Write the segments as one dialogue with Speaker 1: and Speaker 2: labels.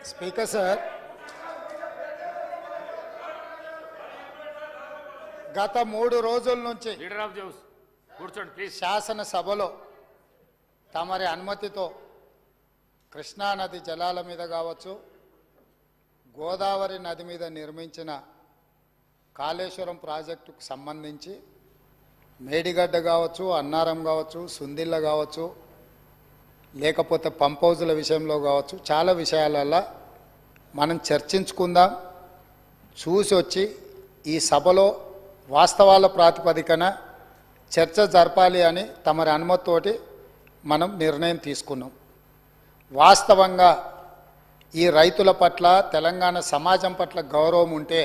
Speaker 1: Speaker sir, గత 3 రోజుల నుంచి
Speaker 2: లీడర్ ఆఫ్ ది హౌస్ కూర్చోండి ప్లీజ్.
Speaker 1: శాసనసభలో తమరి అనుమతితో కృష్ణానది జలాల మీద కావచ్చు, గోదావరి నది మీద నిర్మించిన కాళేశ్వరం ప్రాజెక్టుకు సంబంధించి మేడిగడ్డ కావచ్చు, అన్నారం కావచ్చు, సుందిళ్ళ కావచ్చు, లేకపోతే పంప్ హౌజుల విషయంలో కావచ్చు, చాలా విషయాలలో మనం చర్చించుకుందాం. చూసి వచ్చి ఈ సభలో వాస్తవాల ప్రాతిపదికన చర్చ జరపాలి అని తమరి అనుమతితోటి మనం నిర్ణయం తీసుకున్నాం. వాస్తవంగా ఈ రైతుల పట్ల, తెలంగాణ సమాజం పట్ల గౌరవం ఉంటే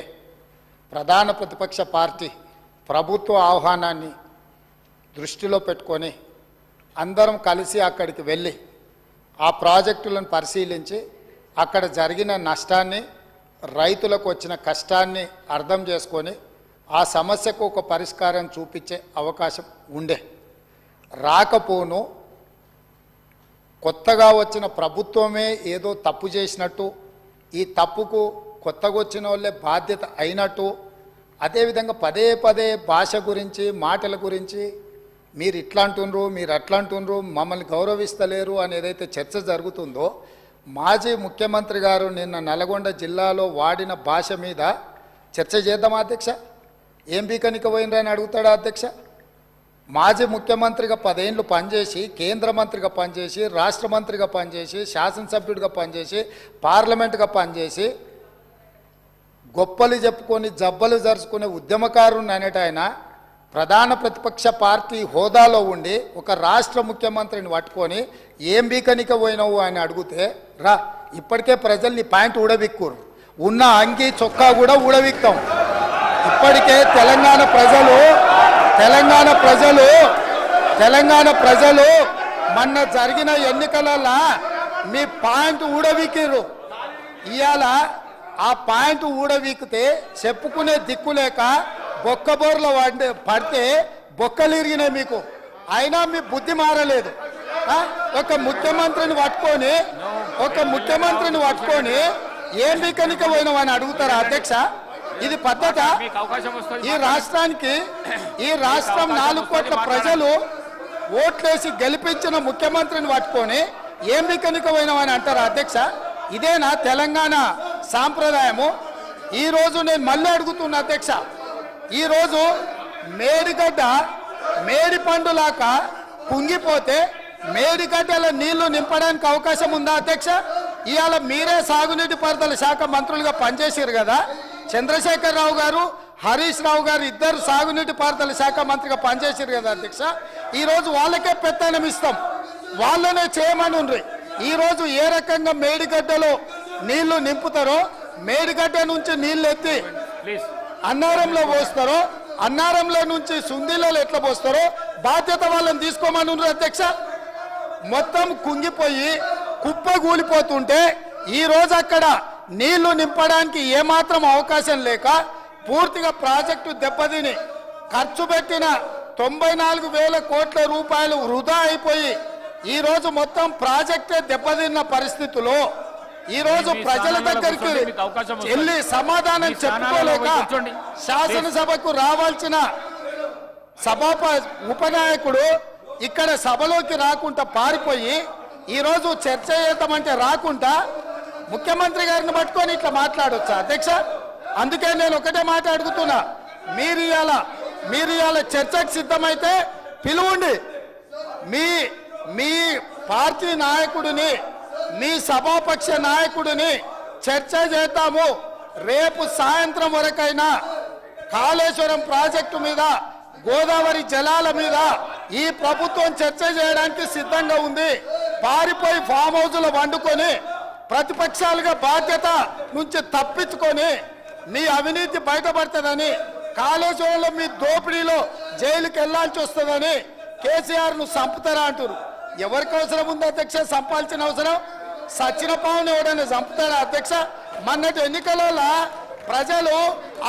Speaker 1: ప్రధాన ప్రతిపక్ష పార్టీ ప్రభుత్వ ఆహ్వానాన్ని దృష్టిలో పెట్టుకొని అందరం కలిసి అక్కడికి వెళ్ళి ఆ ప్రాజెక్టులను పరిశీలించి అక్కడ జరిగిన నష్టాన్ని, రైతులకు వచ్చిన కష్టాన్ని అర్థం చేసుకొని ఆ సమస్యకు ఒక పరిష్కారం చూపించే అవకాశం ఉండే. రాకపోను కొత్తగా వచ్చిన ప్రభుత్వమే ఏదో తప్పు చేసినట్టు, ఈ తప్పుకు కొత్తగా వచ్చిన వాళ్ళే బాధ్యత అయినట్టు, అదేవిధంగా పదే పదే భాష గురించి, మాటల గురించి మీరు ఇట్లా అంటున్నారు, మీరు అట్లా అంటున్నారు, మమ్మల్ని గౌరవిస్తలేరు అని ఏదైతే చర్చ జరుగుతుందో, మాజీ ముఖ్యమంత్రి గారు నిన్న నల్గొండ జిల్లాలో వాడిన భాష మీద చర్చ చేద్దామా అధ్యక్ష? ఏం బీకనిక పోయినరని అడుగుతాడా అధ్యక్ష? మాజీ ముఖ్యమంత్రిగా 10 ఏళ్ళు పనిచేసి, కేంద్ర మంత్రిగా పనిచేసి, రాష్ట్ర మంత్రిగా పనిచేసి, శాసనసభ్యుడిగా పనిచేసి, పార్లమెంటుగా పనిచేసి, గొప్పలు చెప్పుకొని జబ్బలు జరుచుకునే ఉద్యమకారుని అనేట ఆయన ప్రధాన ప్రతిపక్ష పార్టీ హోదాలో ఉండి ఒక రాష్ట్ర ముఖ్యమంత్రిని పట్టుకొని ఏం బీకనిక పోయినావు అని అడిగితే, రా ఇప్పటికే ప్రజల్ని పాయింట్ ఊడబిక్కురు, ఉన్న అంగి చొక్కా కూడా ఊడబిక్తాం. ఇప్పటికే తెలంగాణ ప్రజలు మొన్న జరిగిన ఎన్నికలలో మీ పాయింట్ ఊడబిక్కిర్రు. ఇవాళ ఆ పాయింట్ ఊడబీకితే చెప్పుకునే దిక్కులేక బొక్కబోర్ల పడితే బొక్కలు ఇరిగినాయి మీకు. అయినా మీ బుద్ధి మారలేదు. ఒక ముఖ్యమంత్రిని పట్టుకొని ఏం బీకనిక పోయినావు అని అడుగుతారా అధ్యక్ష? ఇది పద్ధత? ఈ రాష్ట్రం 4 కోట్ల ప్రజలు ఓట్లేసి గెలిపించిన ముఖ్యమంత్రిని పట్టుకొని ఏం బీకనిక పోయినావు అని అంటారా అధ్యక్ష? ఇదేనా తెలంగాణ సాంప్రదాయము? ఈరోజు నేను మళ్ళీ అడుగుతున్నా అధ్యక్ష, ఈరోజు మేడిగడ్డ మేడి పండులాక కుంగిపోతే మేడిగడ్డల నీళ్లు నింపడానికి అవకాశం ఉందా అధ్యక్ష? ఇవాళ మీరే సాగునీటి పారుదల శాఖ మంత్రులుగా పనిచేసారు కదా. చంద్రశేఖరరావు గారు, హరీష్ రావు గారు ఇద్దరు సాగునీటి పారుదల శాఖ మంత్రిగా పనిచేసారు కదా అధ్యక్ష. ఈరోజు వాళ్ళకే పెత్తనం ఇస్తాం, వాళ్ళనే చేయమని ఉండ్రి. ఈరోజు ఏ రకంగా మేడిగడ్డలో నీళ్లు నింపుతారో, మేడిగడ్డ నుంచి నీళ్ళు ఎత్తి అన్నారంలో పోస్తారో, అన్నారంలో నుంచి సుందిలలో ఎట్లా పోస్తారో బాధ్యత వాళ్ళని తీసుకోమని ఉండ్రి అధ్యక్ష. మొత్తం కుంగిపోయి కుప్పగూలిపోతుంటే ఈరోజు అక్కడ నీళ్లు నింపడానికి ఏమాత్రం అవకాశం లేక పూర్తిగా ప్రాజెక్టు దెబ్బతిని ఖర్చు పెట్టిన 94,000 కోట్ల రూపాయలు వృధా అయిపోయి ఈరోజు మొత్తం ప్రాజెక్టే దెబ్బతిన్న పరిస్థితుల్లో ఈరోజు ప్రజల దగ్గరికి వెళ్ళి సమాధానం చెప్పుకోలేక శాసనసభకు రావాల్సిన ఉపనాయకుడు ఇక్కడ సభలోకి రాకుండా పారిపోయి ఈరోజు చర్చ చేద్దామంటే రాకుండా ముఖ్యమంత్రి గారిని పట్టుకొని ఇట్లా మాట్లాడొచ్చా అధ్యక్ష? అందుకే నేను ఒకటే మాట అడుగుతున్నా, మీరు ఇవాళ చర్చకు సిద్ధమైతే పిలువండి. మీ పార్టీ నాయకుడిని, మీ సభాపక్ష నాయకుడిని చర్చ చేద్దాము. రేపు సాయంత్రం వరకైనా కాళేశ్వరం ప్రాజెక్టు మీద, గోదావరి జలాల మీద ఈ ప్రభుత్వం చర్చ చేయడానికి సిద్ధంగా ఉంది. పారిపోయి ఫామ్ హౌస్లో వండుకొని ప్రతిపక్షాలుగా బాధ్యత నుంచి తప్పించుకొని మీ అవినీతి బయటపడుతుందని, కాళేశ్వరంలో మీ దోపిడీలో జైలుకి వెళ్లాల్సి వస్తుందని కేసీఆర్ను చంపుతారా అంటారు. ఎవరికి అవసరం ఉంది అధ్యక్ష చంపాల్సిన అవసరం? సచిన పావును ఎవడైనా చంపుతారా అధ్యక్ష? మొన్నటి ఎన్నికలలో ప్రజలు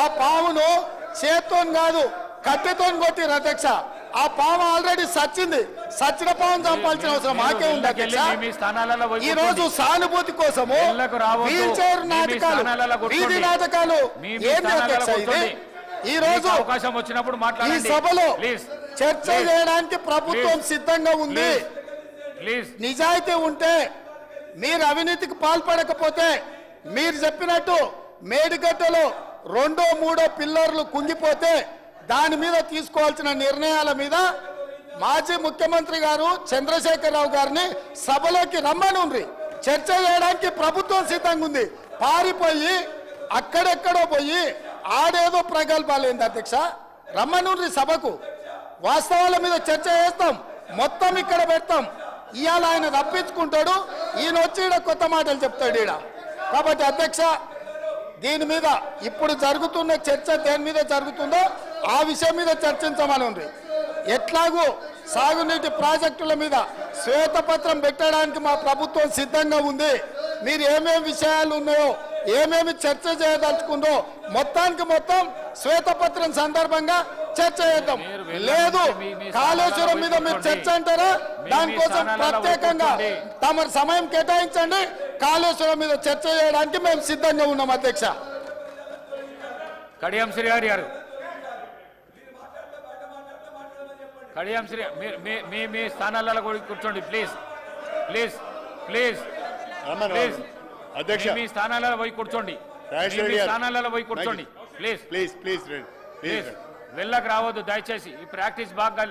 Speaker 1: ఆ పావును చేత్తో కాదు కట్టెతో కొట్టిరు అధ్యక్ష. ఆ పాము ఆల్రెడీ సచ్చింది, సచ్చినపావం చంపాల్సిన అవసరం మాకే ఉంది అధ్యక్ష.
Speaker 2: మీ స్థానాలలో పోయి
Speaker 1: ఈ రోజు సానుభూతి కోసము
Speaker 2: ఇళ్లకు రావద్దు.
Speaker 1: వీల్ చైర్
Speaker 2: మీ
Speaker 1: నాటకాలు,
Speaker 2: స్థానాలలో కూర్చోండి.
Speaker 1: వీధి నాటకాలు
Speaker 2: మీ
Speaker 1: ఏంది అధ్యక్ష ఇది?
Speaker 2: కూర్చోండి.
Speaker 1: ఈ రోజు
Speaker 2: అవకాశం వచ్చినప్పుడు
Speaker 1: ఈ
Speaker 2: మాట్లాడండి.
Speaker 1: సభలో
Speaker 2: ప్లీజ్
Speaker 1: చర్చ చేయడానికి ప్రభుత్వం సిద్ధంగా ఉంది.
Speaker 2: ప్లీజ్
Speaker 1: నిజాయితీ ఉంటే, మీరు అవినీతికి పాల్పడకపోతే, మీరు చెప్పినట్టు మేడిగడ్డలో 2, 3 పిల్లర్లు కుంగిపోతే దాని మీద తీసుకోవాల్సిన నిర్ణయాల మీద మాజీ ముఖ్యమంత్రి గారు చంద్రశేఖరరావు గారిని సభలోకి రమ్మనుండ్రి. చర్చ చేయడానికి ప్రభుత్వం సిద్ధంగా ఉంది. పారిపోయి అక్కడెక్కడో పోయి ఆడేదో ప్రగల్భాలేంది అధ్యక్ష. రమ్మనుండ్రి సభకు, వాస్తవాల మీద చర్చ చేస్తాం, మొత్తం ఇక్కడ పెడతాం. ఇవాళ ఆయన తప్పించుకుంటాడు, ఈయన వచ్చి ఈడ కొత్త మాటలు చెప్తాడు ఈడ. కాబట్టి అధ్యక్ష, దీని మీద ఇప్పుడు జరుగుతున్న చర్చ దేని మీద జరుగుతుందో ఆ విషయం మీద చర్చించమని ఉంది. ఎట్లాగూ సాగునీటి ప్రాజెక్టుల మీద శ్వేతపత్రం పెట్టడానికి మా ప్రభుత్వం సిద్ధంగా ఉంది. మీరు ఏమేమి విషయాలు ఉన్నాయో, ఏమేమి చర్చ చేయదలుచుకుందో మొత్తానికి మొత్తం శ్వేతపత్రం సందర్భంగా చర్చ చేద్దాం. లేదు కాళేశ్వరం మీద మీరు చర్చ అంటారా, దానికోసం ప్రత్యేకంగా తమ సమయం కేటాయించండి. కాళేశ్వరం మీద చర్చ చేయడానికి మేము సిద్ధంగా ఉన్నాం అధ్యక్ష.
Speaker 2: కడియం శ్రీహరి గారు, కడియం శ్రీ మీ స్థానాలలో కూర్చోండి ప్లీజ్. ప్లీజ్ ప్లీజ్ ప్లీజ్
Speaker 3: అధ్యక్ష,
Speaker 2: మీ స్థానాలలో పోయి కూర్చోండి. మీ స్థానాలలో పోయి కూర్చోండి ప్లీజ్.
Speaker 3: ప్లీజ్ ప్లీజ్
Speaker 2: ప్లీజ్ వెళ్ళకు రావద్దు దయచేసి. ఈ ప్రాక్టీస్ బాగా